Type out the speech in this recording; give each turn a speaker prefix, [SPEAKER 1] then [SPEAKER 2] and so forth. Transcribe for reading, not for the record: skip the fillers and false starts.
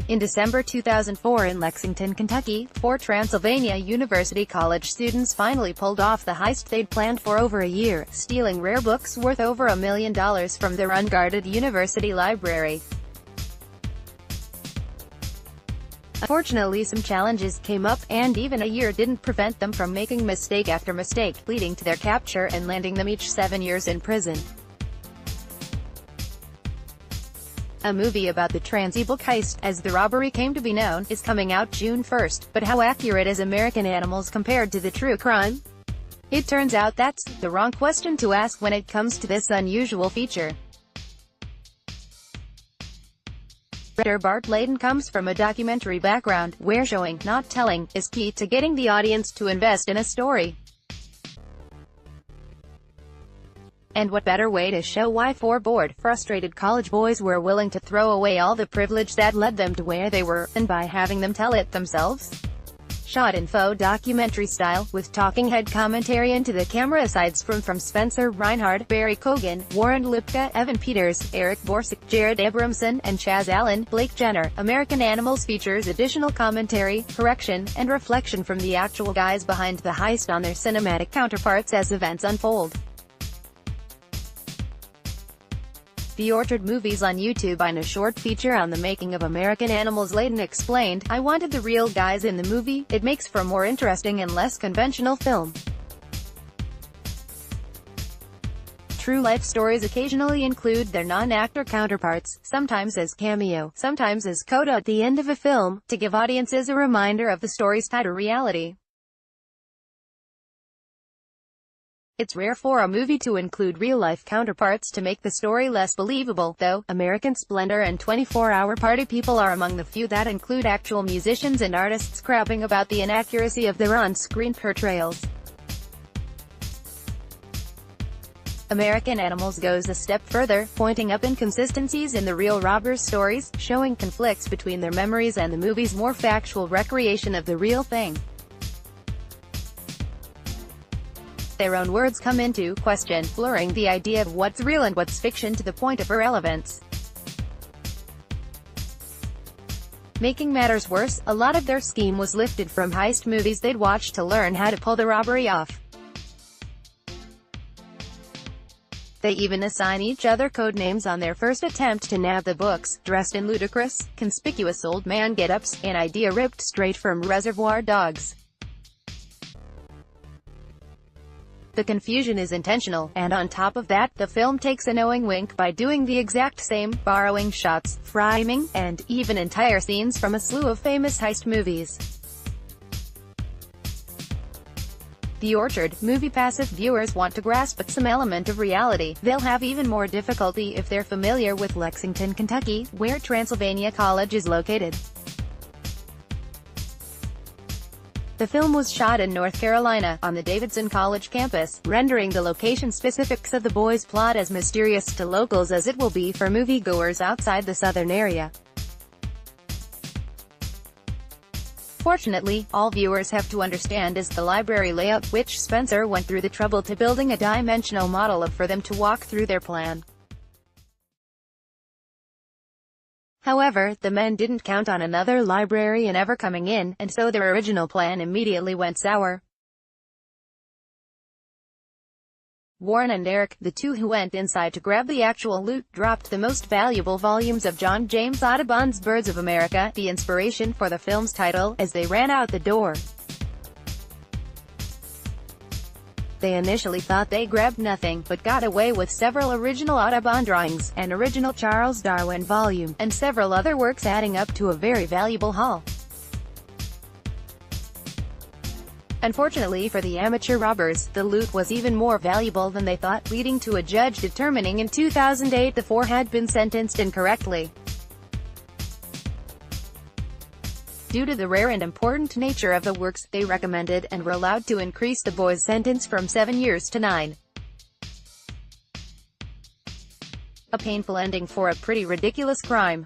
[SPEAKER 1] In December 2004 in Lexington, Kentucky, 4 Transylvania University college students finally pulled off the heist they'd planned for over a year, stealing rare books worth over $1 million from their unguarded university library. Unfortunately, some challenges came up, and even a year didn't prevent them from making mistake after mistake, leading to their capture and landing them each 7 years in prison. A movie about the Transy Book Heist, as the robbery came to be known, is coming out June 1st, but how accurate is American Animals compared to the true crime? It turns out that's the wrong question to ask when it comes to this unusual feature. Writer Bart Layton comes from a documentary background, where showing, not telling, is key to getting the audience to invest in a story. And what better way to show why 4 bored, frustrated college boys were willing to throw away all the privilege that led them to where they were, than by having them tell it themselves? Shot in faux documentary style, with talking head commentary into the camera asides from Spencer Reinhard, Barry Cogan, Warren Lipka, Evan Peters, Eric Borsick, Jared Abramson, and Chaz Allen, Blake Jenner, American Animals features additional commentary, correction, and reflection from the actual guys behind the heist on their cinematic counterparts as events unfold. The Orchard Movies on YouTube. In a short feature on the making of American Animals, Layton explained, "I wanted the real guys in the movie. It makes for a more interesting and less conventional film. True life stories occasionally include their non-actor counterparts, sometimes as cameo, sometimes as coda at the end of a film, to give audiences a reminder of the story's tighter reality. It's rare for a movie to include real-life counterparts to make the story less believable, though. American Splendor and 24-Hour Party People are among the few that include actual musicians and artists crapping about the inaccuracy of their on-screen portrayals. American Animals goes a step further, pointing up inconsistencies in the real robbers' stories, showing conflicts between their memories and the movie's more factual recreation of the real thing. Their own words come into question, blurring the idea of what's real and what's fiction to the point of irrelevance. Making matters worse, a lot of their scheme was lifted from heist movies they'd watched to learn how to pull the robbery off. They even assign each other code names on their first attempt to nab the books, dressed in ludicrous, conspicuous old man get-ups, an idea ripped straight from Reservoir Dogs. The confusion is intentional, and on top of that, the film takes a knowing wink by doing the exact same, borrowing shots, framing, and even entire scenes from a slew of famous heist movies. The Orchard movie passive viewers want to grasp at some element of reality. They'll have even more difficulty if they're familiar with Lexington, Kentucky, where Transylvania College is located. The film was shot in North Carolina, on the Davidson College campus, rendering the location specifics of the boys' plot as mysterious to locals as it will be for moviegoers outside the southern area. Fortunately, all viewers have to understand is the library layout, which Spencer went through the trouble to building a dimensional model of for them to walk through their plan. However, the men didn't count on another librarian ever coming in, and so their original plan immediately went sour. Warren and Eric, the two who went inside to grab the actual loot, dropped the most valuable volumes of John James Audubon's Birds of America, the inspiration for the film's title, as they ran out the door. They initially thought they grabbed nothing, but got away with several original Audubon drawings, an original Charles Darwin volume, and several other works adding up to a very valuable haul. Unfortunately for the amateur robbers, the loot was even more valuable than they thought, leading to a judge determining in 2008 the 4 had been sentenced incorrectly. Due to the rare and important nature of the works, they recommended, and were allowed to increase the boys' sentence from 7 years to 9. A painful ending for a pretty ridiculous crime.